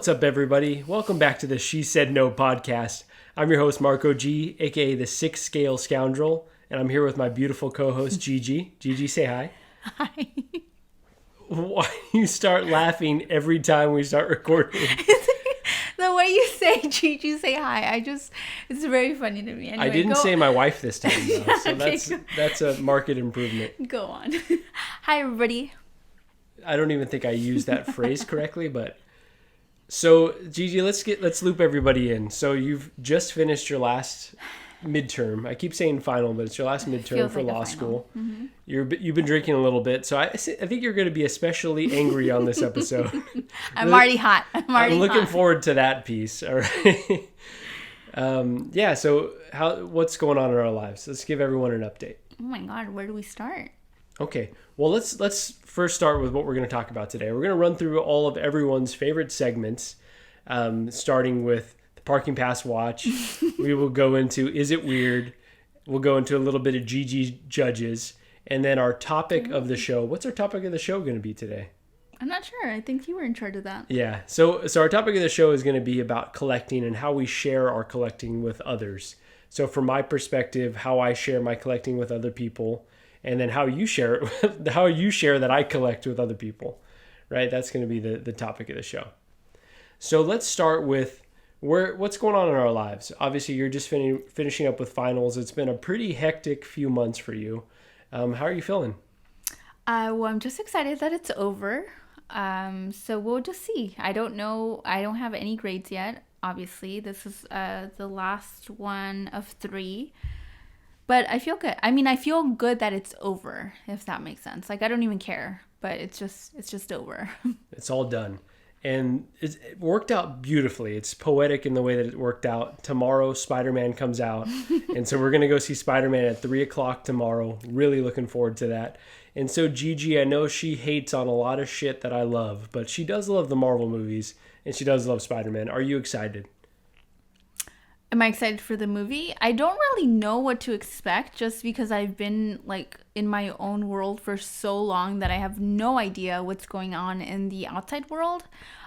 What's up, everybody? Welcome back to the She Said No podcast. I'm your host, Marco G, aka the Six Scale Scoundrel, and I'm here with my beautiful co-host, Gigi. Gigi, say hi. Hi. Why do you start laughing every time we start recording? The way you say Gigi, say hi. It's very funny to me. Anyway, I didn't say my wife this time, though, Yeah, so okay, that's a market improvement. Go on. Hi, everybody. I don't even think I used that phrase correctly, but... So, Gigi, let's loop everybody in. So, you've just finished your last midterm. I keep saying final, but it's your last midterm for law school. Mm-hmm. You've been drinking a little bit, so I think you're going to be especially angry on this episode. I'm already hot. I'm looking forward to that piece. All right. Yeah. So, what's going on in our lives? Let's give everyone an update. Oh my God, where do we start? Okay. Well, let's first start with what we're going to talk about today. We're going to run through all of everyone's favorite segments, starting with the Parking Pass Watch. We will go into Is It Weird? We'll go into a little bit of Gigi Judges. And then our topic of the show. What's our topic of the show going to be today? I'm not sure. I think you were in charge of that. Yeah. So our topic of the show is going to be about collecting and how we share our collecting with others. So from my perspective, how I share my collecting with other people. And then how you share it, how you share that I collect with other people, right? That's going to be the topic of the show. So let's start with what's going on in our lives. Obviously, you're just finishing up with finals. It's been a pretty hectic few months for you. How are you feeling? Well, I'm just excited that it's over. So we'll just see. I don't know. I don't have any grades yet. Obviously, this is the last one of 3. But I feel good. I mean, I feel good that it's over, if that makes sense. Like, I don't even care, but it's just over. It's all done. And it worked out beautifully. It's poetic in the way that it worked out. Tomorrow, Spider-Man comes out. And so we're going to go see Spider-Man at 3 o'clock tomorrow. Really looking forward to that. And so Gigi, I know she hates on a lot of shit that I love, but she does love the Marvel movies, and she does love Spider-Man. Are you excited? Am I excited for the movie? I don't really know what to expect just because I've been like in my own world for so long that I have no idea what's going on in the outside world.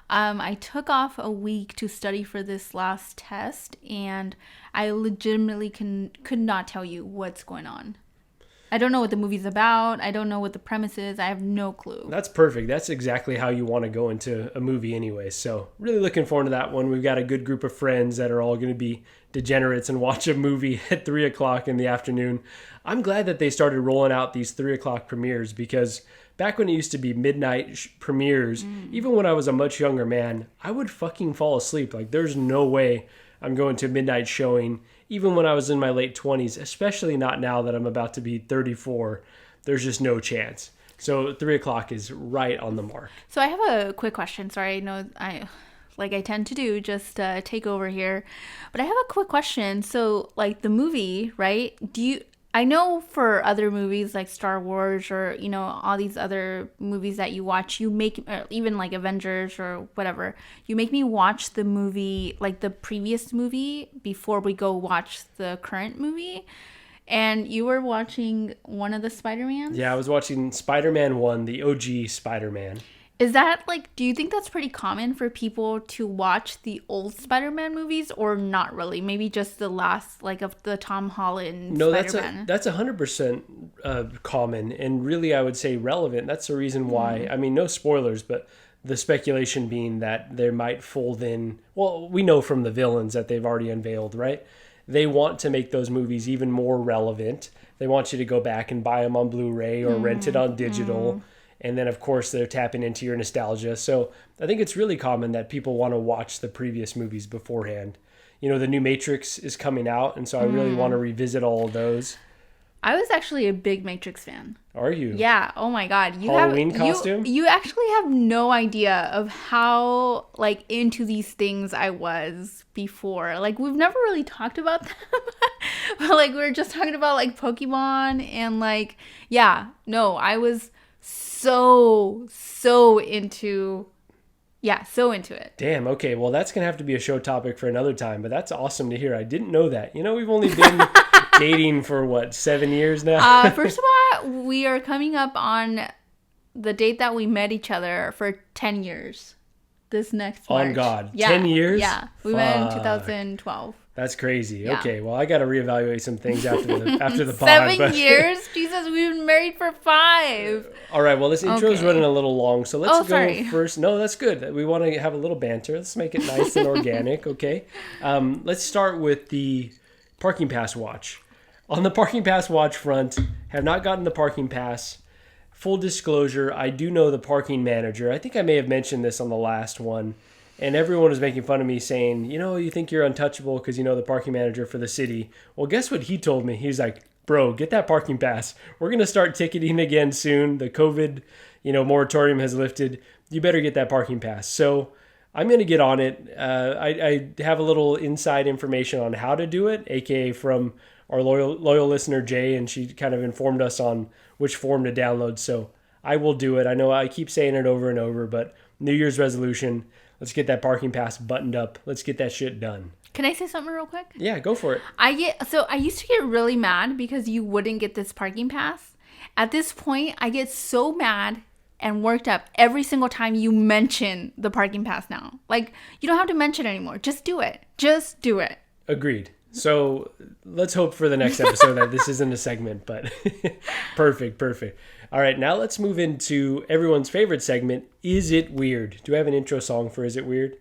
I took off a week to study for this last test and I legitimately could not tell you what's going on. I don't know what the movie's about. I don't know what the premise is. I have no clue. That's perfect. That's exactly how you want to go into a movie anyway. So really looking forward to that one. We've got a good group of friends that are all going to be degenerates and watch a movie at 3 o'clock in the afternoon. I'm glad that they started rolling out these 3 o'clock premieres because back when it used to be midnight premieres, even when I was a much younger man, I would fucking fall asleep. Like there's no way I'm going to a midnight showing. Even when I was in my late 20s, especially not now that I'm about to be 34, there's just no chance. So 3 o'clock is right on the mark. So I have a quick question. Sorry, I know like I tend to do, just take over here. But I have a quick question. So like the movie, right? I know for other movies like Star Wars or, you know, all these other movies that you watch, you make, even like Avengers or whatever, you make me watch the movie, like the previous movie before we go watch the current movie. And you were watching one of the Spider-Mans? Yeah, I was watching Spider-Man 1, the OG Spider-Man. Is that like, do you think that's pretty common for people to watch the old Spider-Man movies or not really? Maybe just the last, like of the Tom Holland Spider-Man? No, that's 100% common and really I would say relevant. That's the reason why, I mean, no spoilers, but the speculation being that they might fold in, well, we know from the villains that they've already unveiled, right? They want to make those movies even more relevant. They want you to go back and buy them on Blu-ray or rent it on digital. And then, of course, they're tapping into your nostalgia. So I think it's really common that people want to watch the previous movies beforehand. You know, the new Matrix is coming out, and so I really want to revisit all of those. I was actually a big Matrix fan. Are you? Yeah. Oh my God. Halloween costume? You actually have no idea of how like into these things I was before. Like we've never really talked about them. But like we were just talking about like Pokemon and like, yeah, no, I was so into it. Damn, okay. Well, that's going to have to be a show topic for another time, but that's awesome to hear. I didn't know that. You know, we've only been dating for 7 years now? First of all, we are coming up on the date that we met each other for 10 years. this next March. On God. Yeah. 10 years? Yeah. We went in Fuck. 2012. That's crazy. Yeah. Okay, well, I got to reevaluate some things after the pod. 7 years? Jesus, we've been married for 5. All right, well, this intro is running a little long, so let's go sorry. first. No, that's good. We want to have a little banter. Let's make it nice and organic, okay? Let's start with the parking pass watch. On the parking pass watch front, have not gotten the parking pass. Full disclosure, I do know the parking manager. I think I may have mentioned this on the last one. And everyone was making fun of me saying, you think you're untouchable because you know the parking manager for the city. Well, guess what he told me? He's like, bro, get that parking pass. We're going to start ticketing again soon. The COVID, moratorium has lifted. You better get that parking pass. So I'm going to get on it. I have a little inside information on how to do it, aka from our loyal listener, Jay, and she kind of informed us on which form to download. So I will do it. I know I keep saying it over and over, but New Year's resolution, let's get that parking pass buttoned up. Let's get that shit done. Can I say something real quick? Yeah, go for it. I used to get really mad because you wouldn't get this parking pass. At this point, I get so mad and worked up every single time you mention the parking pass now. Like, you don't have to mention it anymore. Just do it. Just do it. Agreed. So let's hope for the next episode that this isn't a segment, but perfect. All right, now let's move into everyone's favorite segment, Is It Weird? Do I have an intro song for Is It Weird?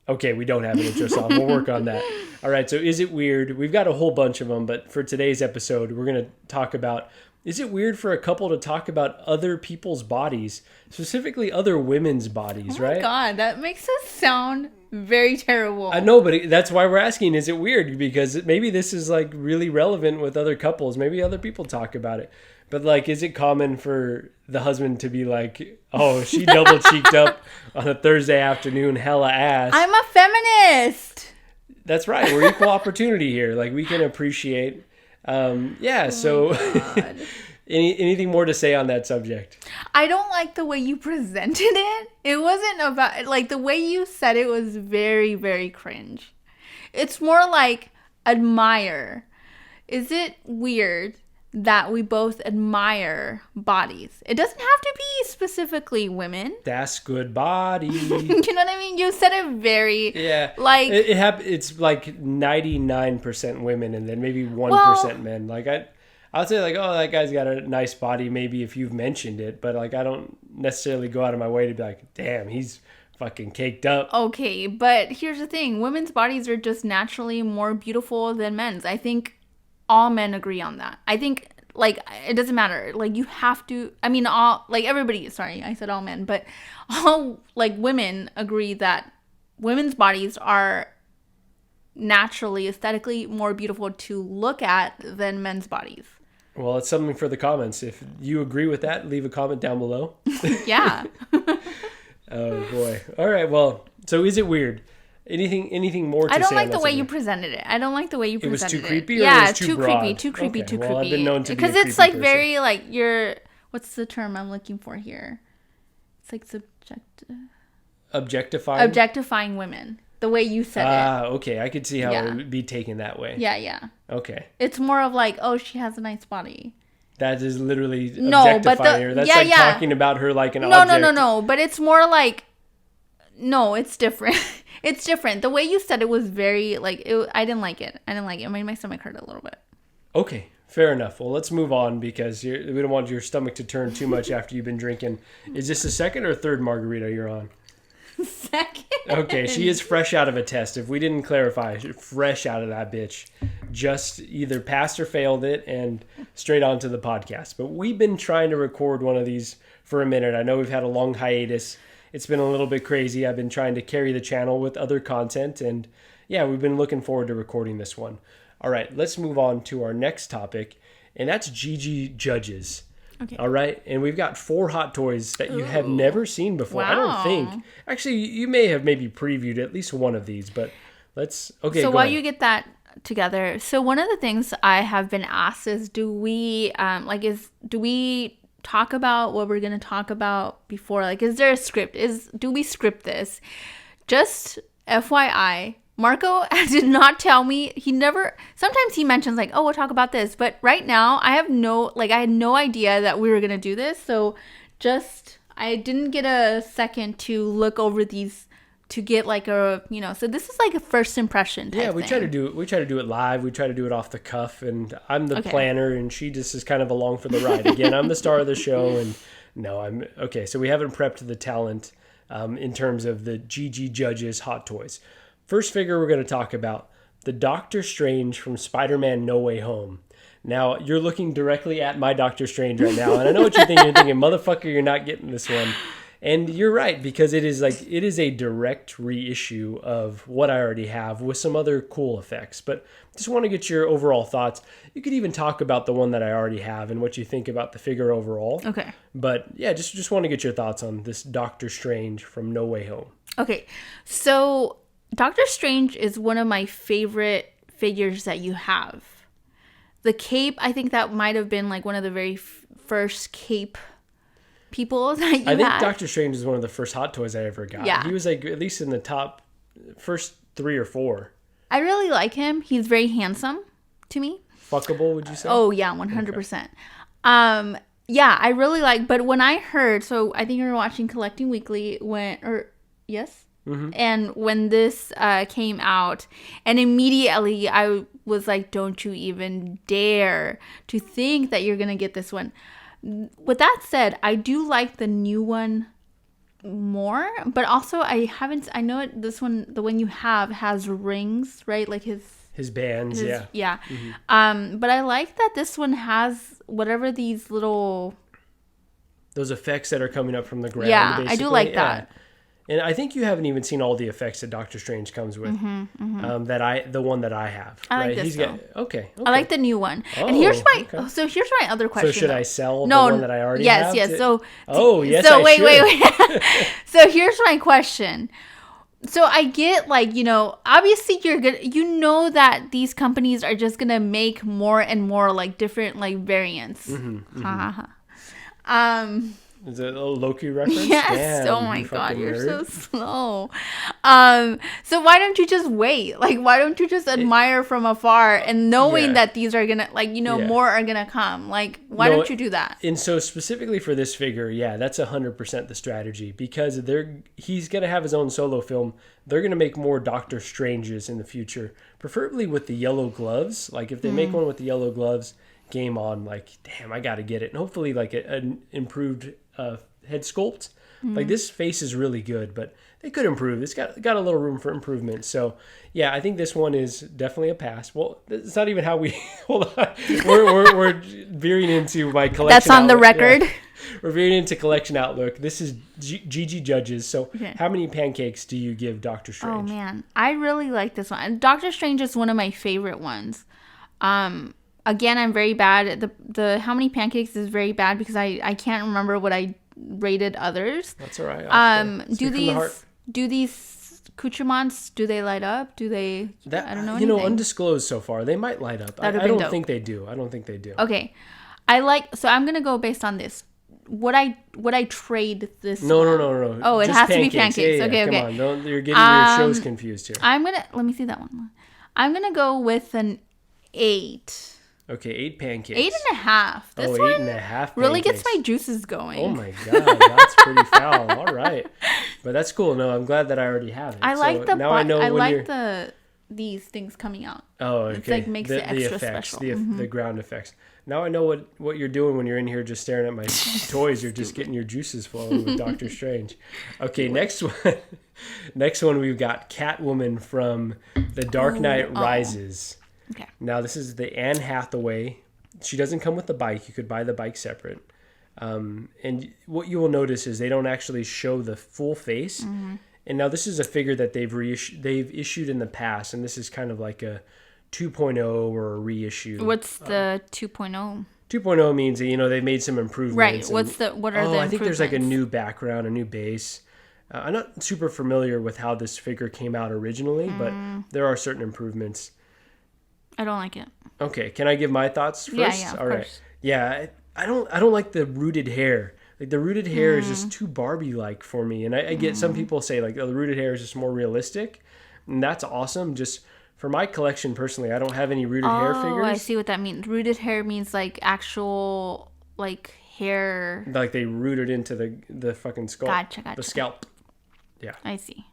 Okay, we don't have an intro song. We'll work on that. All right, so Is It Weird? We've got a whole bunch of them, but for today's episode, we're going to talk about, is it weird for a couple to talk about other people's bodies, specifically other women's bodies, right? Oh my God, that makes us sound very terrible. I know, but that's why we're asking, is it weird? Because maybe this is like really relevant with other couples. Maybe other people talk about it. But like, is it common for the husband to be like, oh, she double cheeked up on a Thursday afternoon, hella ass? I'm a feminist. That's right. We're equal opportunity here. Like, we can appreciate. So anything more to say on that subject? I don't like the way you presented it. It wasn't about, like, the way you said it was very, very cringe. It's more like admire. Is it weird that we both admire bodies? It doesn't have to be specifically women. That's good body. You know what I mean? You said it very, like, it's like 99% women and then maybe 1% men. Like, I'll say like, oh, that guy's got a nice body, maybe if you've mentioned it, but like, I don't necessarily go out of my way to be like, damn, he's fucking caked up. Okay, but here's the thing. Women's bodies are just naturally more beautiful than men's. I think all men agree on that. I think, like, it doesn't matter. Like, you have to, I mean, all, like, everybody, sorry, I said all men, but all, like, women agree that women's bodies are naturally, aesthetically more beautiful to look at than men's bodies. Well, it's something for the comments. If you agree with that, leave a comment down below. Yeah. Oh, boy. All right, well, so is it weird? Anything more to say? I don't like the way you presented it. I don't like the way you presented it. It was too creepy, or yeah, it was too broad? Creepy, too creepy, okay. too well, creepy. I've been known to be because it's like very like you're. What's the term I'm looking for here? It's like objectifying women. The way you said it. Okay. I could see how it would be taken that way. Yeah. Okay. It's more of like, oh, she has a nice body. That is literally objectifying her. That's talking about her like an object. No. But it's more like, no, it's different. It's different. The way you said it was very, like, I didn't like it. It made my stomach hurt a little bit. Okay, fair enough. Well, let's move on because we don't want your stomach to turn too much after you've been drinking. Is this the second or third margarita you're on? Second. Okay, she is fresh out of a test. If we didn't clarify, fresh out of that bitch. Just either passed or failed it and straight onto the podcast. But we've been trying to record one of these for a minute. I know we've had a long hiatus. It's been a little bit crazy. I've been trying to carry the channel with other content. And yeah, we've been looking forward to recording this one. All right, let's move on to our next topic. And that's Gigi Judges. Okay. All right. And we've got 4 hot toys that you have never seen before. Wow. I don't think. Actually, you may have maybe previewed at least one of these, but let's. Okay. So while you get that together, so one of the things I have been asked is, do we talk about what we're going to talk about before? Like, is there a script? Do we script this? Just FYI, Marco did not tell me. Sometimes he mentions like, oh, we'll talk about this. But right now I had no idea that we were going to do this. So just, I didn't get a second to look over these to get like a, so this is like a first impression type Yeah, we thing. try to do it. We try to do it live. We try to do it off the cuff, and I'm the planner, and she just is kind of along for the ride. Again, I'm the star of the show, and no, I'm okay. So we haven't prepped the talent in terms of the Gigi Judges Hot Toys. First figure we're going to talk about, the Doctor Strange from Spider-Man No Way Home. Now, you're looking directly at my Doctor Strange right now, and I know what you're thinking. You're thinking, motherfucker, you're not getting this one. And you're right, because it is a direct reissue of what I already have with some other cool effects. But just want to get your overall thoughts. You could even talk about the one that I already have and what you think about the figure overall. Okay. But yeah, just want to get your thoughts on this Doctor Strange from No Way Home. Okay. So Doctor Strange is one of my favorite figures that you have. The cape, I think that might have been like one of the very first cape people that you had. I think Doctor Strange is one of the first Hot Toys I ever got. Yeah. He was like at least in the top first 3 or 4. I really like him. He's very handsome to me. Fuckable, would you say? Oh, yeah, 100%. Yeah, I really like, but when I heard, so I think you were watching Collecting Weekly yes? Mm-hmm. And when this came out, and immediately I was like, don't you even dare to think that you're going to get this one. With that said, I do like the new one more, but also I know this one, the one you have has rings, right? Like his bands, yeah. Yeah. Mm-hmm. But I like that this one has whatever these little... Those effects that are coming up from the ground. Yeah, basically. I do like that. And I think you haven't even seen all the effects that Doctor Strange comes with. Mm-hmm, mm-hmm. The one that I have. I right? like this Okay. I like the new one. Oh, and here's my other question. So should I sell the one that I already have? Yes. Wait. So here's my question. So I get obviously you're good. That these companies are just gonna make more and more like different like variants. Mm-hmm, mm-hmm. Is it a Loki reference? Yes. Damn, oh my god, you're nerd. so slow. So why don't you just wait? Like, why don't you just admire from afar and knowing that these are gonna more are gonna come? Like, why don't you do that? And so specifically for this figure, that's 100% the strategy, because he's gonna have his own solo film. They're gonna make more Doctor Stranges in the future, preferably with the yellow gloves. Like if they make one with the yellow gloves, game on. Like, damn, I gotta get it. And hopefully like an improved head sculpt. Like this face is really good, but they could improve. It's got a little room for improvement. So yeah, I think this one is definitely a pass. Well, it's not even how we hold on. We're veering into my collection. That's on the record. Yeah. We're veering into collection outlook. This is Gigi Judges. So how many pancakes do you give Doctor Strange? Oh man, I really like this one. And Doctor Strange is one of my favorite ones. Again, I'm very bad. The how many pancakes is very bad because I can't remember what I rated others. That's all right. Do these accoutrements, do they light up? Do they? I don't know. Anything. Undisclosed so far. They might light up. I don't think they do. Okay, so I'm gonna go based on this. Would I trade this? No. Oh, it just has pancakes. to be pancakes. Yeah, okay. Come on, you're getting your shows confused here. Let me see that one. I'm gonna go with an 8. Okay, 8 pancakes. 8.5. This one 8.5 really gets my juices going. Oh my god, that's pretty foul. All right, but that's cool. No, I'm glad that I already have it. I like so now I know these things coming out. Oh, okay. It's like makes it extra effects, special. The ground effects. Now I know what you're doing when you're in here just staring at my toys. You're just getting your juices flowing with Doctor Strange. Okay, next one we've got Catwoman from The Dark Knight Rises. Okay. Now this is the Anne Hathaway. She doesn't come with the bike. You could buy the bike separate. And what you will notice is they don't actually show the full face. Mm-hmm. And now this is a figure that they've issued in the past, and this is kind of like a 2.0 or a reissue. What's the 2.0? 2.0 means that, they've made some improvements. Right. What are the I think there's like a new background, a new base. I'm not super familiar with how this figure came out originally, but there are certain improvements. I don't like it. Okay, can I give my thoughts first? Yeah, All right. Yeah, I don't like the rooted hair. Like the rooted hair is just too Barbie-like for me. And I get some people say like, oh, the rooted hair is just more realistic, and that's awesome. Just for my collection personally, I don't have any rooted hair figures. Oh, I see what that means. Rooted hair means like actual like hair. Like they rooted into the fucking skull. Gotcha. The scalp. Yeah. I see.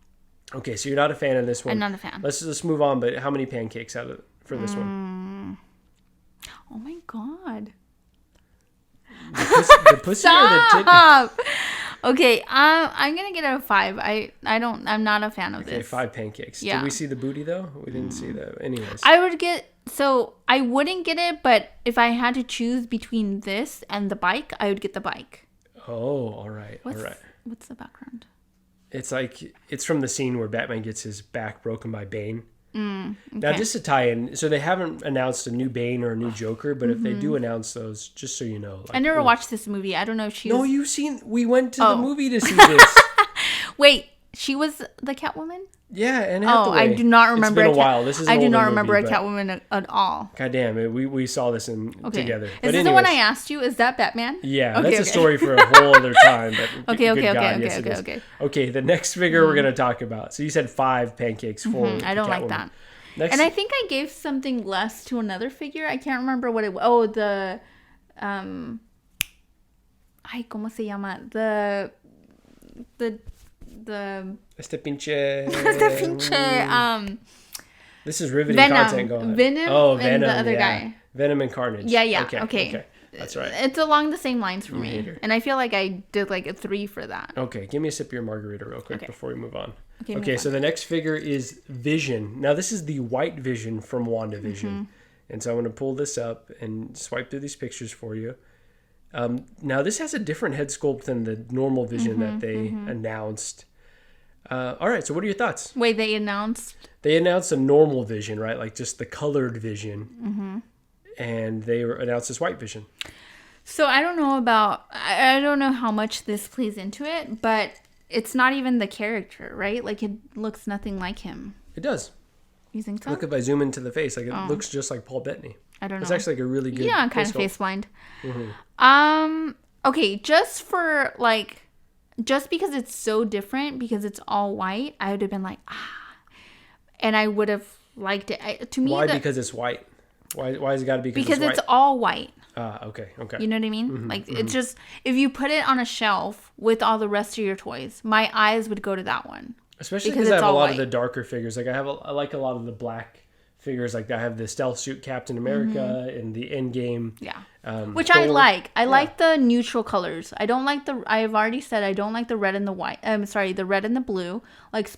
Okay, so you're not a fan of this one. I'm not a fan. Let's move on. But how many pancakes for this one? Oh my god. The pussy or the Stop. Okay, I'm gonna get a 5. I'm not a fan of this. Okay, 5 pancakes. Yeah. Did we see the booty though? We didn't see that. Anyways. I wouldn't get it, but if I had to choose between this and the bike, I would get the bike. Oh, all right. What's the background? It's from the scene where Batman gets his back broken by Bane. Okay. Now, just to tie in, so they haven't announced a new Bane or a new Joker, but if they do announce those, just so you know. Like, I never watched this movie. I don't know if she No, was... we went to the movie to see this. Wait, she was the Catwoman? Yeah, and I do not remember. It's been a while. This is an I do older not remember movie, a Catwoman at all. God damn it, we saw this together. Is But this the one I asked you? Is that Batman? Yeah, that's a story for a whole other time. But Okay. Okay, the next figure we're gonna talk about. So you said 5 pancakes for. I don't like that. And I think I gave something less to another figure. I can't remember what it was. Oh, the ay, ¿cómo se llama? The Este pinche. This is riveting content going on. Venom and the other guy. Venom and Carnage. Yeah. Okay. That's right. It's along the same lines for me. And I feel like I did like a 3 for that. Okay, give me a sip of your margarita real quick before we move on. Okay, so the next figure is Vision. Now this is the white Vision from WandaVision. And so I'm going to pull this up and swipe through these pictures for you. Now this has a different head sculpt than the normal Vision that they announced. All right, so what are your thoughts? Wait, they announced a normal Vision, right? Like just the colored Vision. And they announced this white Vision. So I don't know how much this plays into it, but it's not even the character, right? Like it looks nothing like him. It does. You think so? Look if I zoom into the face, like it looks just like Paul Bettany. I don't know. It's actually like a really good. Yeah, I'm kind of face blind. Mm-hmm. Okay, just because it's so different, because it's all white, I would have been like, and I would have liked it. To me, why? Because it's white. Why has it got to be? Because it's all white. Okay. You know what I mean? It's just, if you put it on a shelf with all the rest of your toys, my eyes would go to that one. Especially because I have a lot of the darker figures. Like I like a lot of the black figures. Like I have the stealth suit Captain America and the Endgame. Yeah. Which Thor. I like. I like the neutral colors. I don't like I've already said I don't like the red and the white. The red and the blue. Like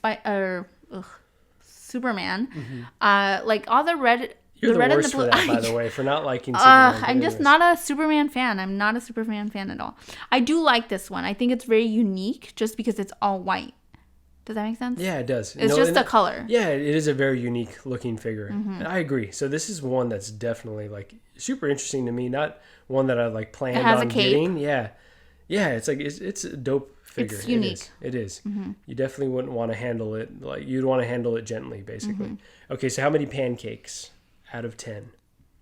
Superman. Like all the red. You're the worst for that, by the way, for not liking Superman. I'm just not a Superman fan. I'm not a Superman fan at all. I do like this one. I think it's very unique just because it's all white. Does that make sense? Yeah, it does. It's just the color. Yeah, it is a very unique looking figure. And I agree. So this is one that's definitely like super interesting to me. Not one that I like planned on getting. Yeah. Yeah, it's like it's a dope figure. It's unique. It is. You definitely wouldn't want to handle it like you'd want to handle it gently, basically. Okay, so how many pancakes out of 10?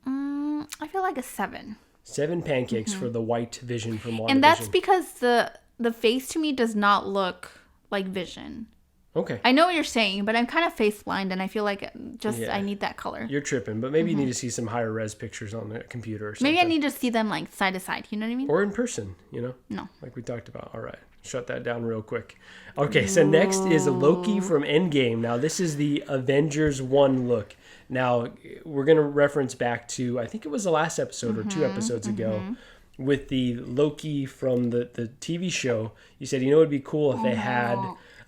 I feel like a 7. 7 pancakes for the white Vision from WandaVision. And that's because the face to me does not look like Vision. Okay. I know what you're saying, but I'm kind of face blind, and I feel like I need that color. You're tripping, but maybe you need to see some higher res pictures on the computer or something. Maybe I need to see them like side to side. You know what I mean? Or in person, No. Like we talked about. All right. Shut that down real quick. Okay, so next is Loki from Endgame. Now, this is the Avengers 1 look. Now, we're going to reference back to, I think it was the last episode or 2 episodes ago, with the Loki from the TV show. You said, it would be cool if they had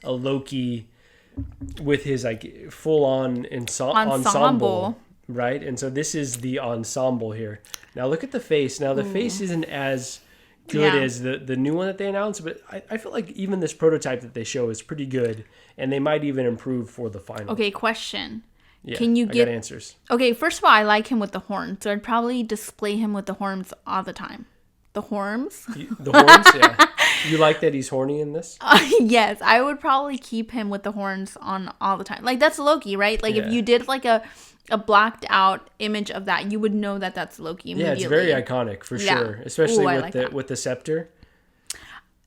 a Loki with his like full-on ensemble, right? And so this is the ensemble here. Now, look at the face. Now, the face isn't as good as the new one that they announced, but I feel like even this prototype that they show is pretty good, and they might even improve for the final. Okay, question. Yeah, Can you get got answers? Okay, first of all, I like him with the horns, so I'd probably display him with the horns all the time. The horns? The horns, yeah. You like that he's horny in this? Yes, I would probably keep him with the horns on all the time. Like, that's Loki, right? Like, if you did like a blacked out image of that, you would know that that's Loki immediately. Yeah, it's very iconic for sure, especially with the scepter.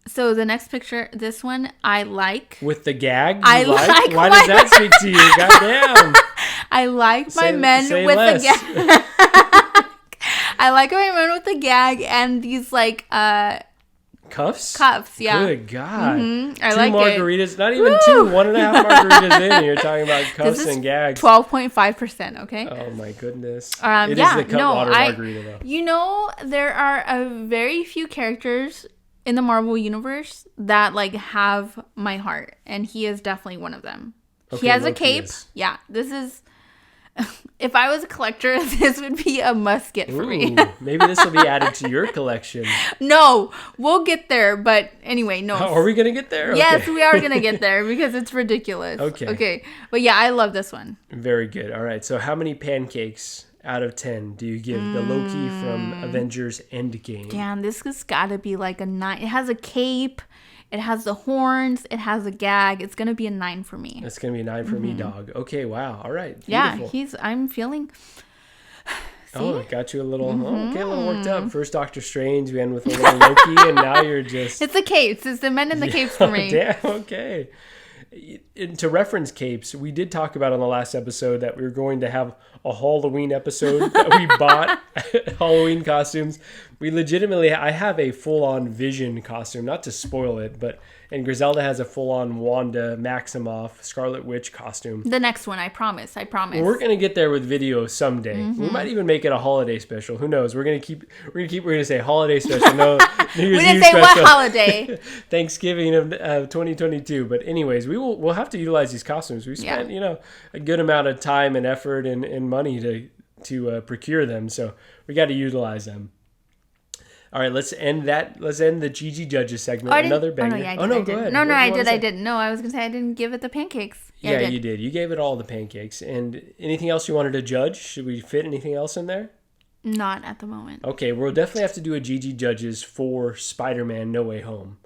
So the next picture, this one, I like. With the gag? I like. Why does that speak to you? Goddamn. I like my men with less. the gag. I like how I went with the gag and these like Cuffs? cuffs. Yeah. Good God. I Two like margaritas, it. not even Woo! two, 1.5 margaritas in. You're talking about cuffs This is and gags. 12.5%. Okay. Oh my goodness. It Yeah. is the cut water margarita though. You know, there are a very few characters in the Marvel universe that like have my heart, and he is definitely one of them. Okay, He has a Loki cape. is. Yeah. This is. If I was a collector, this would be a must get for me. Ooh, maybe this will be added to your collection. No, we'll get there. But anyway, no. Are we going to get there? Yes, Okay. we are going to get there because it's ridiculous. Okay. Okay. But yeah, I love this one. Very good. All right. So how many pancakes out of 10 do you give the Loki from Avengers Endgame? Damn, this has got to be like a 9. It has a cape. It has the horns. It has a gag. It's going to be a 9 for me. That's going to be a 9 for me, dog. Okay. Wow. All right. Beautiful. Yeah, I'm feeling... See? Oh, it got you a little, okay, a little worked up. First Doctor Strange, we end with a little Loki, and now you're just... It's the capes. It's the men in the capes for me. Damn, okay. And to reference capes, we did talk about on the last episode that we were going to have a Halloween episode that we bought Halloween costumes. We legitimately, I have a full-on Vision costume, not to spoil it, and Griselda has a full-on Wanda Maximoff Scarlet Witch costume. The next one, I promise. We're gonna get there with video someday. We might even make it a holiday special. Who knows? We're gonna say holiday special. No, New Year's We didn't Eve say special. what holiday. Thanksgiving of 2022. But anyways, we'll have to utilize these costumes. We spent a good amount of time and effort and money to procure them. So we got to utilize them. All right, let's end the Gigi Judges segment. Another banger. Go ahead. No, I did. No, I was going to say I didn't give it the pancakes. Yeah, you did. You gave it all the pancakes. And anything else you wanted to judge? Should we fit anything else in there? Not at the moment. Okay, we'll definitely have to do a Gigi Judges for Spider-Man No Way Home.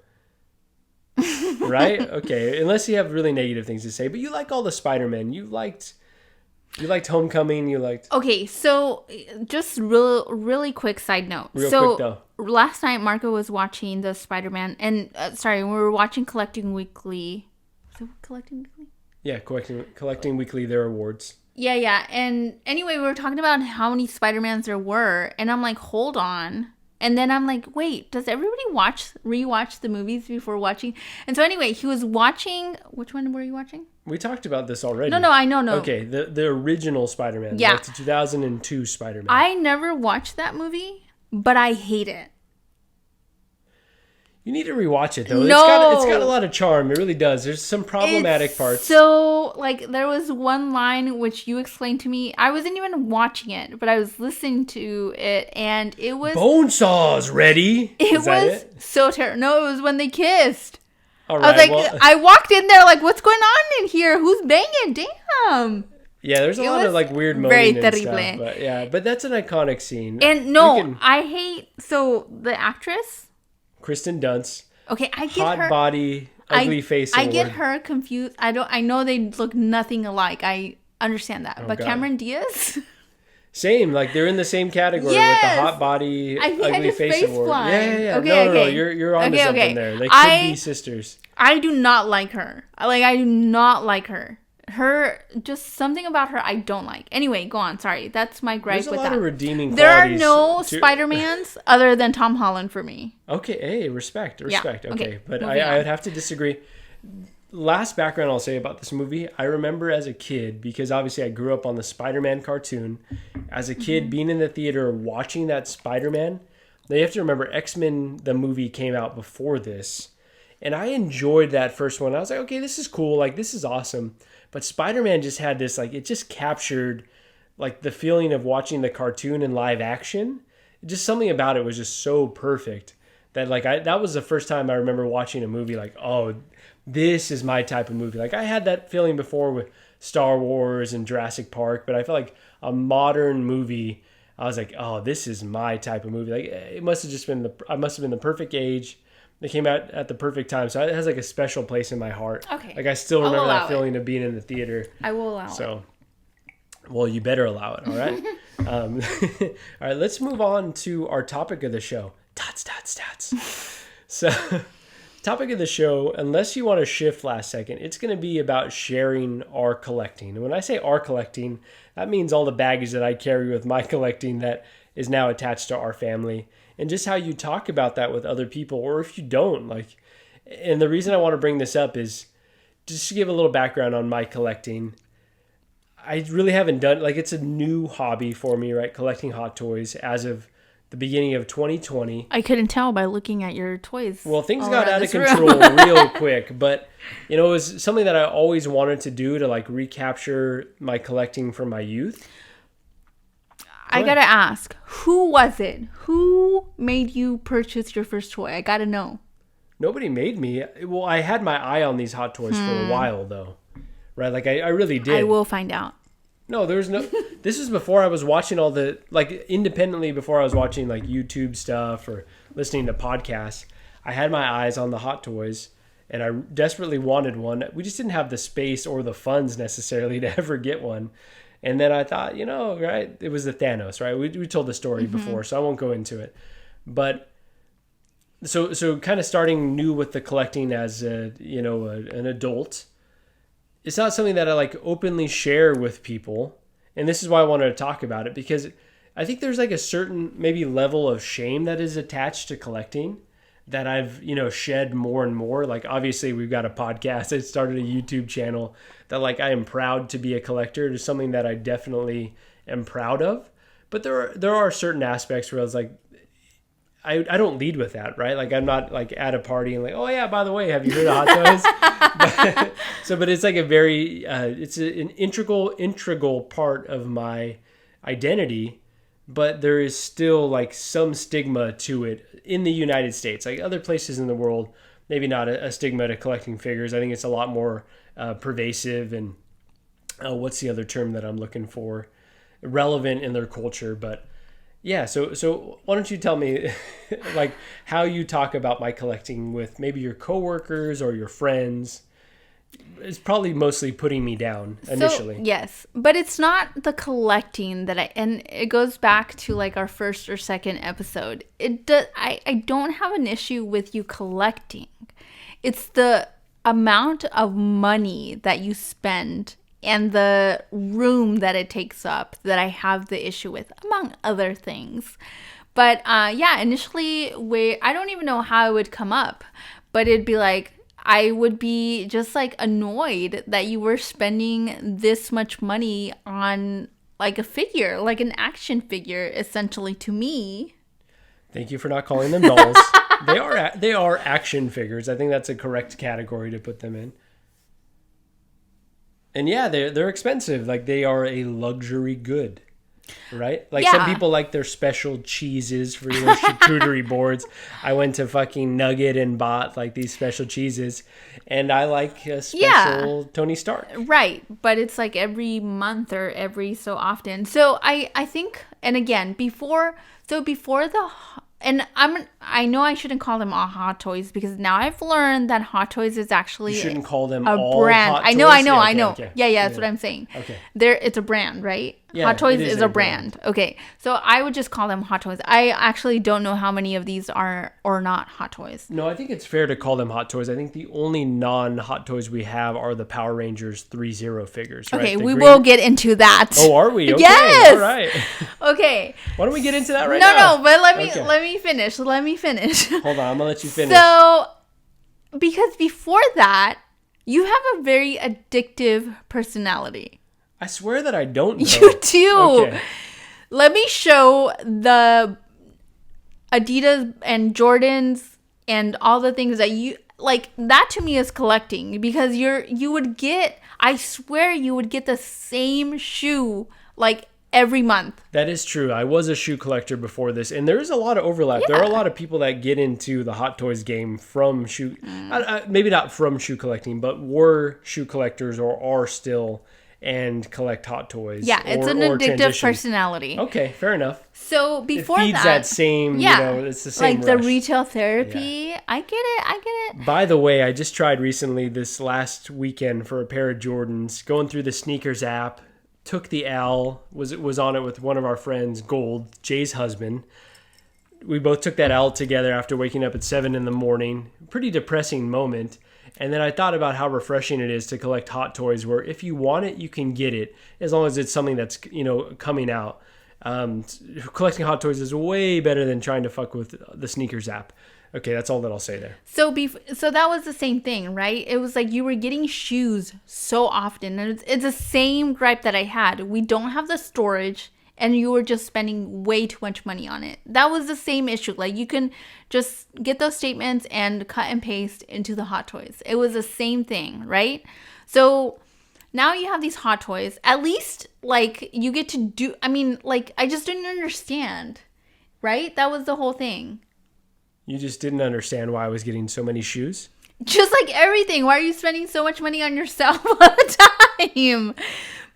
Right? Okay, unless you have really negative things to say. But you like all the Spider-Men. You liked Homecoming. Okay, so just really quick side note. Quick though. Last night Marco was watching the Spider-Man, and we were watching Collecting Weekly. Is it Collecting Weekly? Yeah, collecting weekly their awards. Yeah. And anyway, we were talking about how many Spider-Mans there were, and I'm like, hold on. And then I'm like, wait, does everybody rewatch the movies before watching? And so anyway, he was watching. Which one were you watching? We talked about this already. No, I know. Okay, the original Spider-Man. Yeah. Like the 2002 Spider-Man. I never watched that movie, but I hate it. You need to rewatch it though. No. It's got a lot of charm. It really does. There's some problematic parts. So, like, there was one line which you explained to me. I wasn't even watching it, but I was listening to it, and it was... Bonesaw's ready. It was so terrible. No, it was when they kissed. All I right, was like, I walked in there like, what's going on in here? Who's banging? Damn. Yeah, there's a lot of like weird moaning and stuff. But that's an iconic scene. And no, I hate... So, the actress... Kristen Dunst. Okay, I get her... Hot body, ugly face I award. get her confused. I know they look nothing alike. I understand that. But God. Cameron Diaz? Same, like they're in the same category with the hot body, ugly face award. Blind. Yeah. Okay, No, you're onto something there. They could be sisters. I do not like her. I do not like her. Just something about her I don't like. Anyway, go on. Sorry. That's my gripe with that. There's a lot of redeeming There are qualities. no Spider-Mans other than Tom Holland for me. Okay, hey, respect. Yeah. Okay, but moving I on. would have to disagree. Last background I'll say about this movie, I remember as a kid, because obviously I grew up on the Spider-Man cartoon, as a kid being in the theater watching that Spider-Man. Now you have to remember, X-Men, the movie, came out before this, and I enjoyed that first one. I was like, okay, this is cool, like this is awesome. But Spider-Man just had this, like, it just captured like the feeling of watching the cartoon in live action. Just something about it was just so perfect that like that was the first time I remember watching a movie like, oh, this is my type of movie. Like I had that feeling before with Star Wars and Jurassic Park, but I felt like a modern movie, I was like, oh, this is my type of movie. Like it must have just been I must have been the perfect age. They came out at the perfect time. So it has like a special place in my heart. Okay. Like I still remember that feeling of being in the theater. I will allow it. So, well, you better allow it. All right. All right. Let's move on to our topic of the show. Dots. So, topic of the show, unless you want to shift last second, it's going to be about sharing our collecting. And when I say our collecting, that means all the baggage that I carry with my collecting that is now attached to our family, and just how you talk about that with other people, or if you don't, like. And the reason I want to bring this up is just to give a little background on my collecting. I really haven't done, like, it's a new hobby for me, right? Collecting Hot Toys as of the beginning of 2020. I couldn't tell by looking at your toys. Well, things got out of control real quick, but it was something that I always wanted to do, to like recapture my collecting from my youth. I gotta ask, who was it? Who made you purchase your first toy? I gotta know. Nobody made me. Well, I had my eye on these Hot Toys for a while, though. Right? Like, I really did. I will find out. No, there's no... This is before I was watching all the... Like, independently, before I was watching, like, YouTube stuff or listening to podcasts. I had my eyes on the Hot Toys, and I desperately wanted one. We just didn't have the space or the funds, necessarily, to ever get one. And then I thought, right? It was the Thanos, right? We told the story before, so I won't go into it. But... So kind of starting new with the collecting as, an adult... It's not something that I like openly share with people. And this is why I wanted to talk about it, because I think there's like a certain maybe level of shame that is attached to collecting that I've, shed more and more. Like, obviously we've got a podcast. I started a YouTube channel that, like, I am proud to be a collector. It is something that I definitely am proud of. But there are certain aspects where I was like, I don't lead with that, right? Like, I'm not like at a party and like, oh yeah, by the way, have you heard of Hot Toys? but it's like a very, it's an integral part of my identity, but there is still like some stigma to it in the United States. Like other places in the world, maybe not a stigma to collecting figures. I think it's a lot more pervasive and what's the other term that I'm looking for? Relevant in their culture, but yeah, so why don't you tell me like how you talk about my collecting with maybe your coworkers or your friends? It's probably mostly putting me down initially. So, yes, but it's not the collecting that and it goes back to like our first or second episode. I don't have an issue with you collecting. It's the amount of money that you spend and the room that it takes up that I have the issue with, among other things. But initially, I don't even know how it would come up, but it'd be like, I would be just like annoyed that you were spending this much money on like a figure, like an action figure, essentially to me. Thank you for not calling them dolls. They are action figures. I think that's a correct category to put them in. And yeah, they're expensive. Like, they are a luxury good, right? Like, some people like their special cheeses for your charcuterie boards. I went to fucking Nugget and bought like these special cheeses, and I like a special Tony Stark. Right, but it's like every month or every so often. So I think, and again, before the... And I know I shouldn't call them all Hot Toys, because now I've learned that Hot Toys is actually you shouldn't call them a all brand. Hot Toys? I know. Okay. Yeah, that's what I'm saying. Okay. It's a brand, right? Yeah, Hot Toys is a brand. Okay. So I would just call them Hot Toys. I actually don't know how many of these are or not Hot Toys. No, I think it's fair to call them Hot Toys. I think the only non-Hot Toys we have are the Power Rangers 3-0 figures, right? Okay, will get into that. Oh, are we? Okay. Yes. All right. Okay. Why don't we get into that now? No, but let me finish. Hold on, I'm going to let you finish. So, because before that, you have a very addictive personality. I swear that I don't know. You do. Okay. Let me show the Adidas and Jordans and all the things that you like. That to me is collecting, because I swear you would get the same shoe like every month. That is true. I was a shoe collector before this, and there is a lot of overlap. Yeah. There are a lot of people that get into the Hot Toys game from shoe, maybe not from shoe collecting, but were shoe collectors or are still and collect Hot Toys. Yeah, it's an addictive personality. Okay, fair enough. So before it feeds that same, it's the same like rush. The retail therapy. Yeah. I get it. By the way, I just tried recently this last weekend for a pair of Jordans, going through the sneakers app, took the L, was on it with one of our friends, Gold, Jay's husband. We both took that L together after waking up at 7 a.m. Pretty depressing moment. And then I thought about how refreshing it is to collect Hot Toys, where if you want it, you can get it, as long as it's something that's, coming out. Collecting Hot Toys is way better than trying to fuck with the sneakers app. Okay, that's all that I'll say there. So so that was the same thing, right? It was like you were getting shoes so often. And it's the same gripe that I had. We don't have the storage and you were just spending way too much money on it. That was the same issue. Like you can just get those statements and cut and paste into the Hot Toys. It was the same thing, right? So now you have these Hot Toys. At least like you get to do, I mean, like I just didn't understand, right? That was the whole thing. You just didn't understand why I was getting so many shoes? Just like everything. Why are you spending so much money on yourself all the time?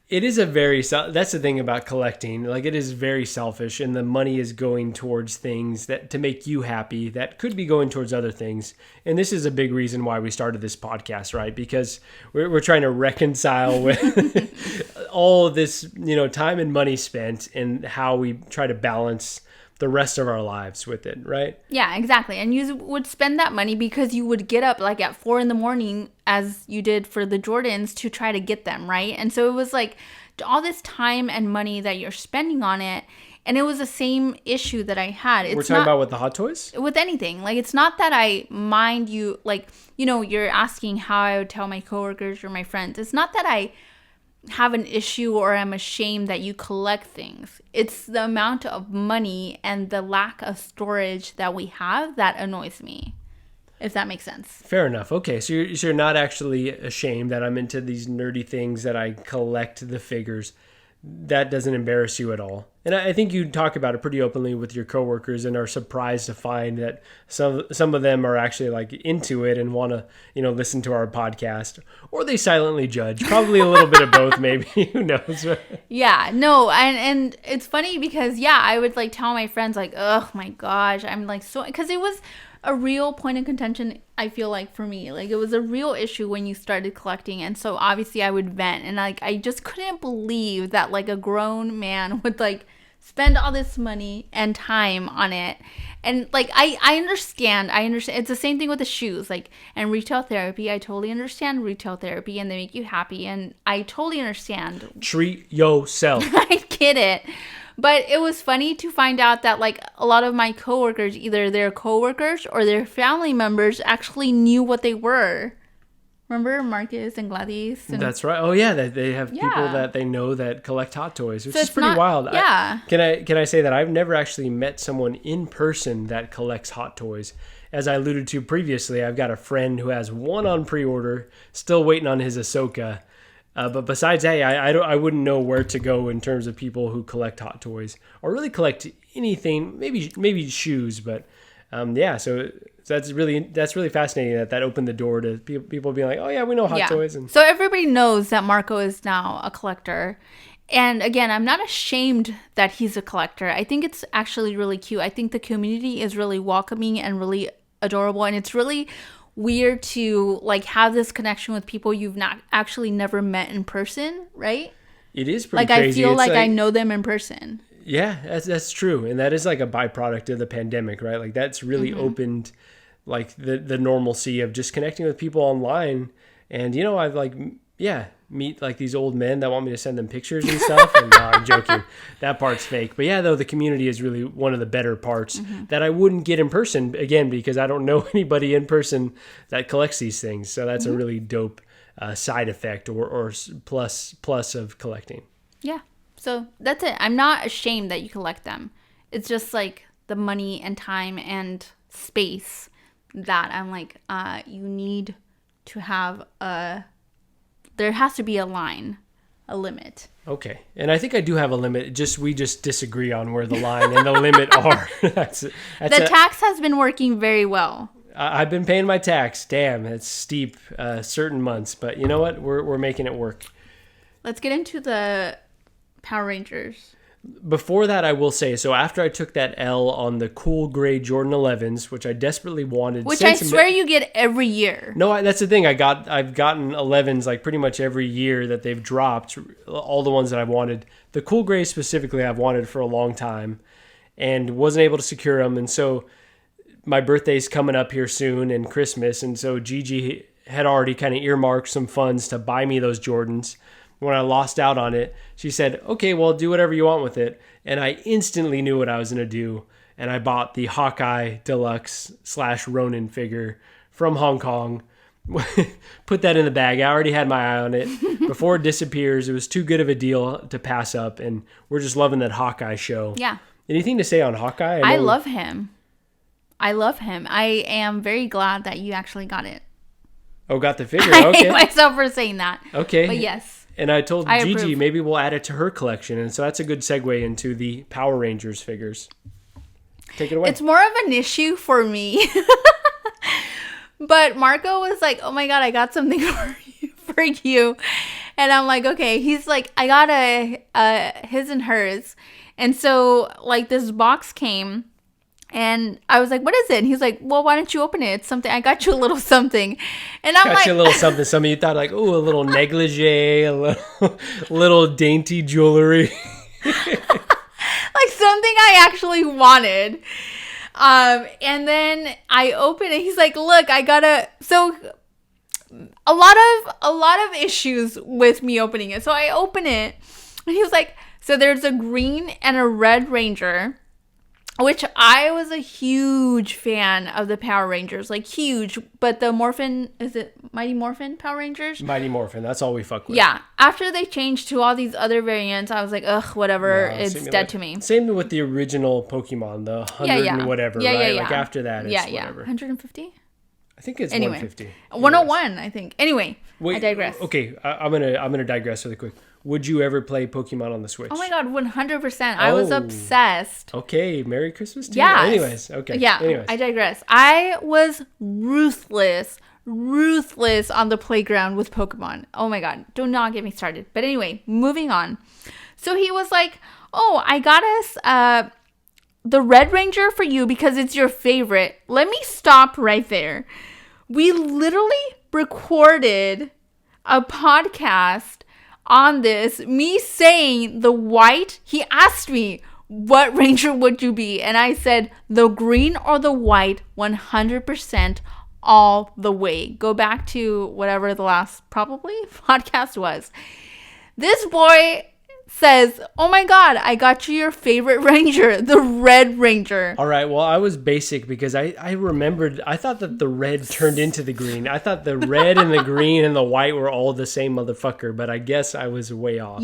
It is that's the thing about collecting. Like it is very selfish, and the money is going towards things that to make you happy that could be going towards other things. And this is a big reason why we started this podcast, right? Because we're trying to reconcile with all of this, time and money spent and how we try to balance the rest of our lives with it, right? Yeah, exactly. And you would spend that money because you would get up like at 4 a.m, as you did for the Jordans, to try to get them, right? And so it was like all this time and money that you're spending on it. And it was the same issue that I had. We're talking about with the Hot Toys? With anything. Like, it's not that I mind you, like, you're asking how I would tell my coworkers or my friends. It's not that I have an issue or I'm ashamed that you collect things. It's the amount of money and the lack of storage that we have that annoys me, if that makes sense. Fair enough. Okay, so you're not actually ashamed that I'm into these nerdy things, that I collect the figures. That doesn't embarrass you at all. And I think you talk about it pretty openly with your coworkers and are surprised to find that some of them are actually like into it and want to, listen to our podcast, or they silently judge. Probably a little bit of both, maybe. Who knows? Yeah, no. And it's funny because, I would like tell my friends like, oh my gosh, I'm like so, because it was a real point of contention, I feel like, for me. Like, it was a real issue when you started collecting, and so obviously I would vent, and like I just couldn't believe that like a grown man would like spend all this money and time on it. And like I understand it's the same thing with the shoes, like, and retail therapy. I totally understand retail therapy, and they make you happy, and I totally understand. Treat yourself. I get it. But it was funny to find out that like a lot of my coworkers, either their coworkers or their family members, actually knew what they were. Remember Marcus and Gladys? That's right. Oh yeah, they have people that they know that collect Hot Toys, which is pretty wild. Yeah. Can I say that I've never actually met someone in person that collects Hot Toys? As I alluded to previously, I've got a friend who has one on pre-order, still waiting on his Ahsoka. But besides, I wouldn't know where to go in terms of people who collect Hot Toys or really collect anything. Maybe shoes, but So that's really fascinating that opened the door to people being like, oh yeah, we know Hot Toys. And so everybody knows that Marco is now a collector. And again, I'm not ashamed that he's a collector. I think it's actually really cute. I think the community is really welcoming and really adorable, and it's really weird to like have this connection with people you've not actually never met in person, right? It is pretty like crazy. I feel like I know them in person. Yeah, that's true, and that is like a byproduct of the pandemic, right? Like that's really opened like the normalcy of just connecting with people online, and I've like meet like these old men that want me to send them pictures and stuff. And no, I'm joking. That part's fake. But though the community is really one of the better parts that I wouldn't get in person, again, because I don't know anybody in person that collects these things. So that's a really dope side effect or plus of collecting. Yeah. So that's it. I'm not ashamed that you collect them. It's just like the money and time and space that I'm like, you need to have there has to be a limit. Okay. And I think I do have a limit. We just disagree on where the line and the limit are. The tax has been working very well. I've been paying my tax. Damn, it's steep certain months. But you know what? We're making it work. Let's get into the Power Rangers. Before that, I will say, so after I took that L on the cool gray Jordan 11s, which I desperately wanted. Which I swear you get every year. No, that's the thing. I've gotten 11s like pretty much every year that they've dropped, all the ones that I've wanted. The cool gray specifically I've wanted for a long time and wasn't able to secure them. And so my birthday's coming up here soon and Christmas. And so Gigi had already kind of earmarked some funds to buy me those Jordans. when I lost out on it, she said, okay, well, do whatever you want with it. And I instantly knew what I was going to do. And I bought the Hawkeye Deluxe / Ronin figure from Hong Kong. Put that in the bag. I already had my eye on it. Before it disappears, it was too good of a deal to pass up. And we're just loving that Hawkeye show. Yeah. Anything to say on Hawkeye? I love him. I love him. I am very glad that you actually got it. Oh, got the figure. I Okay. hate myself for saying that. Okay. But yes. And I told I Gigi approve. maybe we'll add it to her collection. And so that's a good segue into the Power Rangers figures. Take it away. It's more of an issue for me. But Marco was like, oh my God, I got something for you. And I'm like, okay. He's like, I got a his and hers. And so like this box came. And I was like, what is it? And he's like, well, why don't you open it? It's something. I got you a little something. And I'm got like, you a little something. Some of you thought like, oh, a little negligee, a little dainty jewelry. like something I actually wanted. And then I open it. He's like, look, I got so a lot of issues with me opening it. So I open it and he was like, so there's a green and a red Ranger. Which I was a huge fan of the Power Rangers, like huge. But the Morphin, is it Mighty Morphin Power Rangers? Mighty Morphin, that's all we fuck with. Yeah. After they changed to all these other variants, I was like, ugh, whatever. It's dead to me. Same with the original Pokemon, the 100 and whatever, right? Like after that, it's whatever. 150? I think it's Anyway, 150. 101, I think. Anyway, Wait, I digress. Okay, I'm gonna digress really quick. Would you ever play Pokemon on the Switch? Oh my God, 100%. I was obsessed. Okay, Merry Christmas to you. Yeah. Anyways, okay. Yeah, Anyways. I digress. I was ruthless on the playground with Pokemon. Oh my God, do not get me started. But anyway, moving on. So he was like, oh, I got us the Red Ranger for you because it's your favorite. Let me stop right there. We literally recorded a podcast on this, me saying the white. He asked me, what Ranger would you be? And I said, the green or the white, 100% all the way. Go back to whatever the last probably podcast was. This boy says, oh my God, I got you your favorite Ranger, the Red Ranger. All right, well, I was basic because I remembered, I thought that the red turned into the green. I thought the red and the green and the white were all the same motherfucker, but I guess I was way off.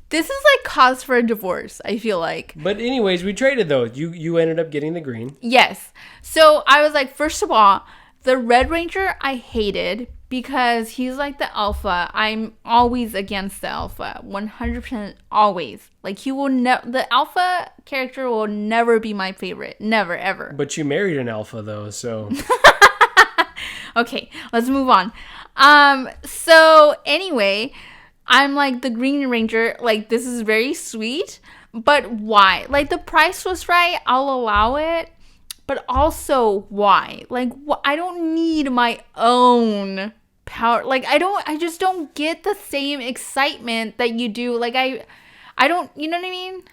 This is like cause for a divorce, I feel like. But anyways, we traded though. You ended up getting the green. Yes. So I was like, first of all, the Red Ranger I hated because he's like the alpha. I'm always against the alpha. 100% always. Like he will the alpha character will never be my favorite. Never, ever. But you married an alpha though, so. Okay, let's move on. So anyway, I'm like the Green Ranger, like this is very sweet, but why? Like the price was right, I'll allow it. But also, why? Like, I don't need my own power. Like, I just don't get the same excitement that you do. Like, I don't, you know what I mean?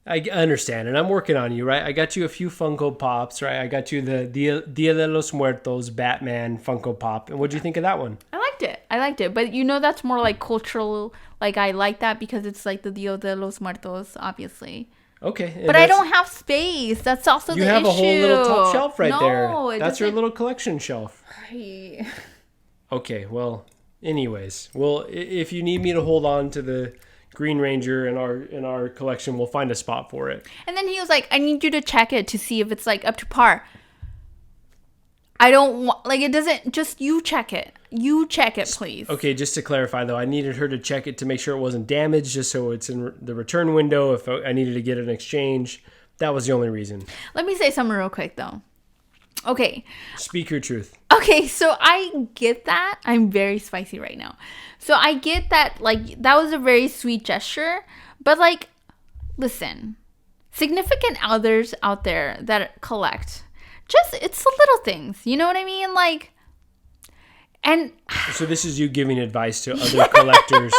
I understand, and I'm working on you, right? I got you a few Funko Pops, right? I got you the Dia de los Muertos Batman Funko Pop. And what'd you think of that one? I liked it. But you know that's more like cultural. Like, I like that because it's like the Dia de los Muertos, obviously. Okay. But I don't have space. That's also the issue. You have a whole little top shelf right there. That's your doesn't... little collection shelf. Okay, well, anyways. Well, if you need me to hold on to the Green Ranger in our collection, we'll find a spot for it. And then he was like, I need you to check it to see if it's like up to par. I don't want, like, it doesn't, just you check it. You check it, please. Okay, just to clarify, though, I needed her to check it to make sure it wasn't damaged, just so it's in the return window if I needed to get an exchange. That was the only reason. Let me say something real quick, though. Okay. Speak your truth. Okay, so I get that. I'm very spicy right now. So I get that, like, that was a very sweet gesture. But, like, listen. Significant others out there that collect... it's the little things, you know what I mean? Like, and so this is you giving advice to other collectors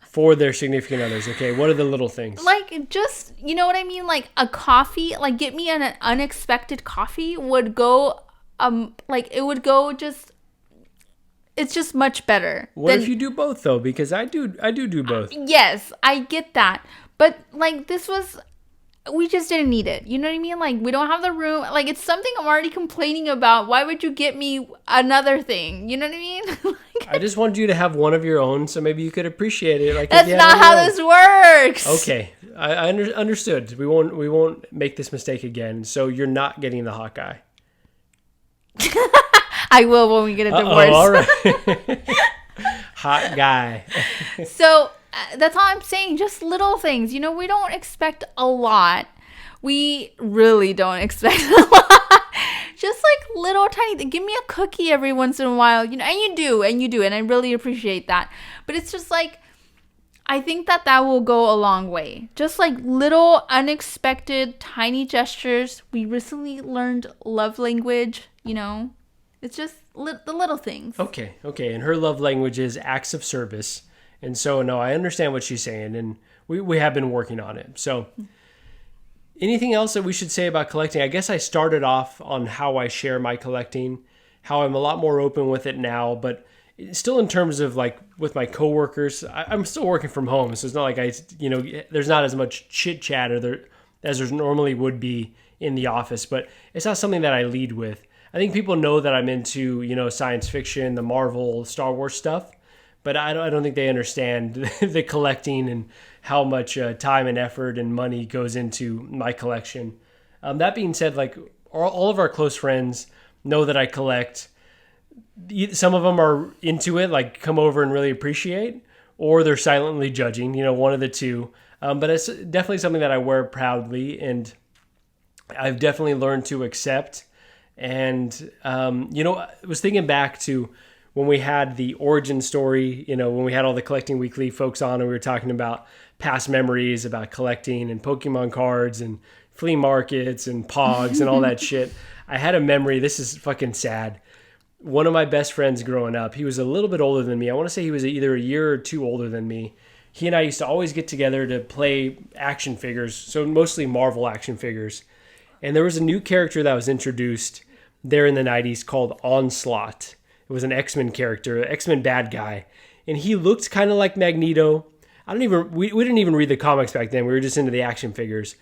for their significant others. Okay, what are the little things? Like, just, you know what I mean? Like a coffee, like get me an unexpected coffee would go, like it would go just, it's just much better. What if you do both though? Because I do both. Yes, I get that. But like we just didn't need it. You know what I mean? Like we don't have the room. Like it's something I'm already complaining about. Why would you get me another thing? You know what I mean? I just wanted you to have one of your own, so maybe you could appreciate it. Like that's not how this works. Okay, I understood. We won't make this mistake again. So you're not getting the Hawkeye. I will when we get a divorce. All right. Hot guy. So that's all I'm saying. Just little things. You know, we don't expect a lot. We really don't expect a lot. Just like little tiny. Give me a cookie every once in a while. You know, and you do, and I really appreciate that. But it's just like, I think that will go a long way. Just like little unexpected tiny gestures. We recently learned love language. You know, it's just the little things. Okay. And her love language is acts of service. And so, no, I understand what she's saying, and we have been working on it. So, anything else that we should say about collecting? I guess I started off on how I share my collecting, how I'm a lot more open with it now, but still in terms of like with my coworkers, I'm still working from home, so it's not like there's not as much chit chat as there normally would be in the office, but it's not something that I lead with. I think people know that I'm into, science fiction, the Marvel, Star Wars stuff. But I don't think they understand the collecting and how much time and effort and money goes into my collection. That being said, like all of our close friends know that I collect. Some of them are into it, like come over and really appreciate, or they're silently judging, one of the two. But it's definitely something that I wear proudly, and I've definitely learned to accept. And, I was thinking back to when we had the origin story, when we had all the Collecting Weekly folks on and we were talking about past memories about collecting and Pokemon cards and flea markets and Pogs and all that shit. I had a memory. This is fucking sad. One of my best friends growing up, he was a little bit older than me. I want to say he was either a year or two older than me. He and I used to always get together to play action figures, so mostly Marvel action figures. And there was a new character that was introduced there in the 90s called Onslaught. It was an X-Men character, an X-Men bad guy. And he looked kind of like Magneto. We didn't even read the comics back then. We were just into the action figures.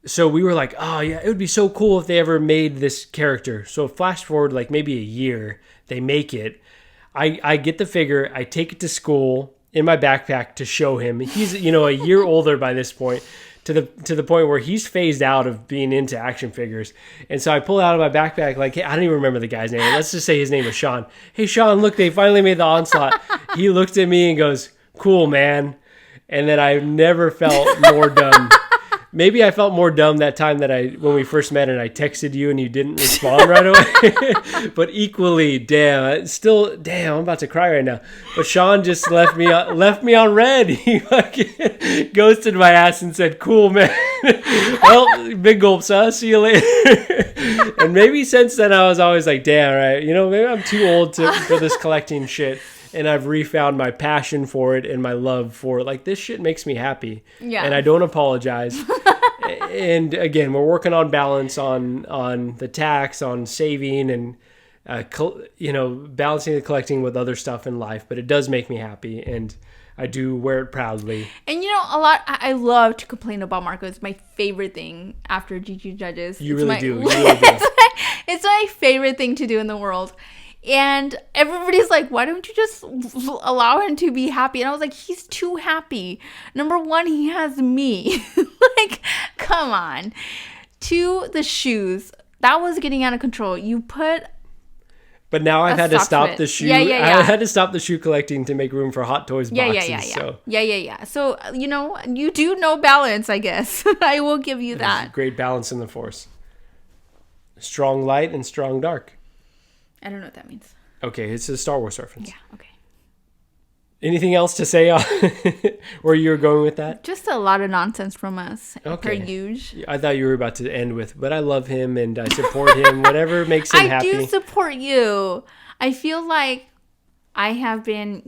So we were like, oh yeah, it would be so cool if they ever made this character. So flash forward like maybe a year, they make it. I get the figure, I take it to school in my backpack to show him. He's, a year older by this point. To the point where he's phased out of being into action figures. And so I pull it out of my backpack, like, hey, I don't even remember the guy's name. Let's just say his name was Sean. Hey, Sean, look, they finally made the Onslaught. He looked at me and goes, cool, man. And then I never felt more dumb. Maybe I felt more dumb that time when we first met and I texted you and you didn't respond right away. But equally, damn, I'm about to cry right now. But Sean just left me on red. He fucking ghosted my ass and said, cool, man. Well, big gulps, huh? See you later. And maybe since then I was always like, damn, right? Maybe I'm too old for this collecting shit. And I've refound my passion for it and my love for it. Like, this shit makes me happy. Yeah. And I don't apologize. And again, we're working on balance on the tax, on saving, and balancing the collecting with other stuff in life. But it does make me happy, and I do wear it proudly. And I love to complain about Marco. It's my favorite thing after Gigi judges. You really do. It's my favorite thing to do in the world. And everybody's like, why don't you just allow him to be happy? And I was like, he's too happy. Number one, he has me. Like, come on. To the shoes. That was getting out of control. But now I've had to stop the shoe. Yeah. I had to stop the shoe collecting to make room for Hot Toys boxes. Yeah. So, you do know balance, I guess. I will give you that. Great balance in the Force. Strong light and strong dark. I don't know what that means. Okay, it's a Star Wars reference. Yeah, okay. Anything else to say on where you were going with that? Just a lot of nonsense from us, okay. Per usual. I thought you were about to end with, but I love him and I support him, whatever makes him happy. I do support you. I feel like I have been,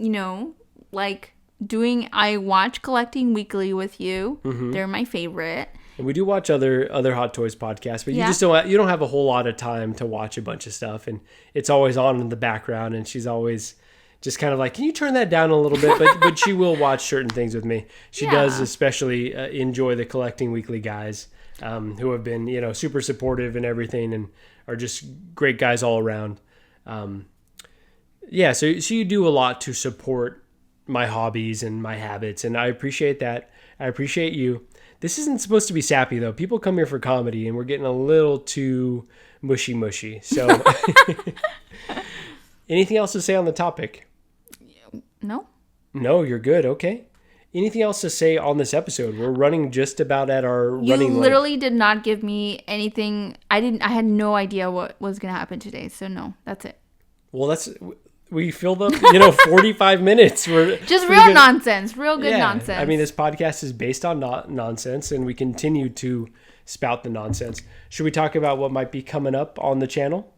I watch Collecting Weekly with you. Mm-hmm. They're my favorite. And we do watch other Hot Toys podcasts, but Yeah. you don't have a whole lot of time to watch a bunch of stuff, and it's always on in the background, and she's always just kind of like, can you turn that down a little bit? But she will watch certain things with me. She does especially enjoy the Collecting Weekly guys, who have been, super supportive and everything, and are just great guys all around. So you do a lot to support my hobbies and my habits, and I appreciate that. I appreciate you. This isn't supposed to be sappy, though. People come here for comedy, and we're getting a little too mushy. So anything else to say on the topic? No, you're good. Okay. Anything else to say on this episode? We're running just about at our running You literally did not give me anything. I had no idea what was going to happen today. So no, that's it. Well, we filled up, 45 minutes. We're just real nonsense, real good nonsense. I mean, this podcast is based on nonsense, and we continue to spout the nonsense. Should we talk about what might be coming up on the channel?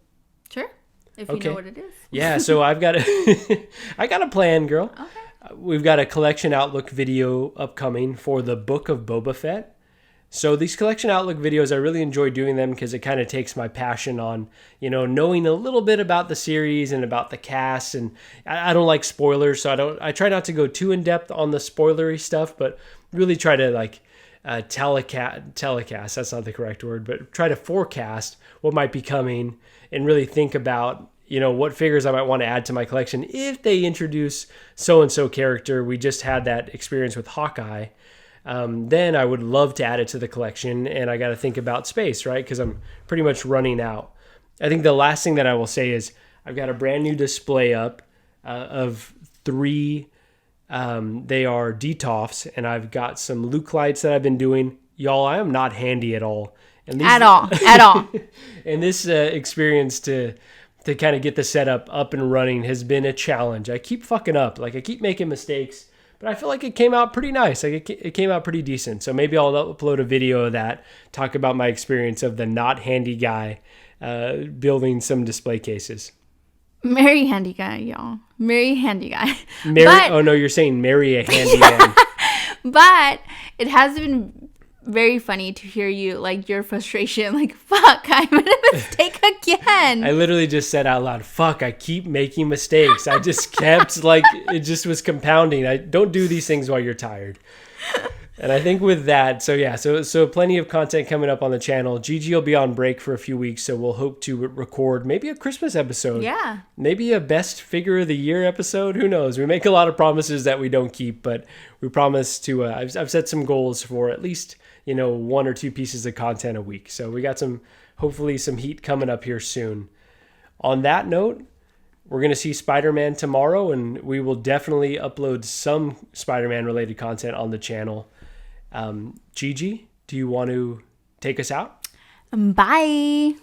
Sure. If you know what it is. Yeah, so I got a plan, girl. Okay. We've got a collection outlook video upcoming for the Book of Boba Fett. So these collection outlook videos, I really enjoy doing them because it kind of takes my passion on, knowing a little bit about the series and about the cast. And I don't like spoilers, so I try not to go too in depth on the spoilery stuff, but really try to telecast, that's not the correct word, but try to forecast what might be coming and really think about, what figures I might want to add to my collection if they introduce so-and-so character. We just had that experience with Hawkeye. Then I would love to add it to the collection, and I got to think about space, right? Because I'm pretty much running out. I think the last thing that I will say is I've got a brand new display up of 3. They are Detolfs, and I've got some Luke lights that I've been doing. Y'all, I am not handy at all. And at all. And this experience to kind of get the setup up and running has been a challenge. I keep fucking up. I keep making mistakes. But I feel like it came out pretty nice. It came out pretty decent. So maybe I'll upload a video of that, talk about my experience of the not handy guy building some display cases. Very handy guy, y'all. Very handy guy. Oh, no, you're saying marry a handy man. But it has been very funny to hear you, your frustration, fuck, I made a mistake again. I literally just said out loud, fuck, I keep making mistakes. I just kept, it just was compounding. I don't do these things while you're tired. And I think with that, so plenty of content coming up on the channel. Gigi will be on break for a few weeks, so we'll hope to record maybe a Christmas episode. Yeah. Maybe a best figure of the year episode. Who knows? We make a lot of promises that we don't keep, but we promise to, I've set some goals for at least, 1 or 2 pieces of content a week. So we got hopefully some heat coming up here soon. On that note, we're going to see Spider-Man tomorrow, and we will definitely upload some Spider-Man related content on the channel. Gigi, do you want to take us out? Bye.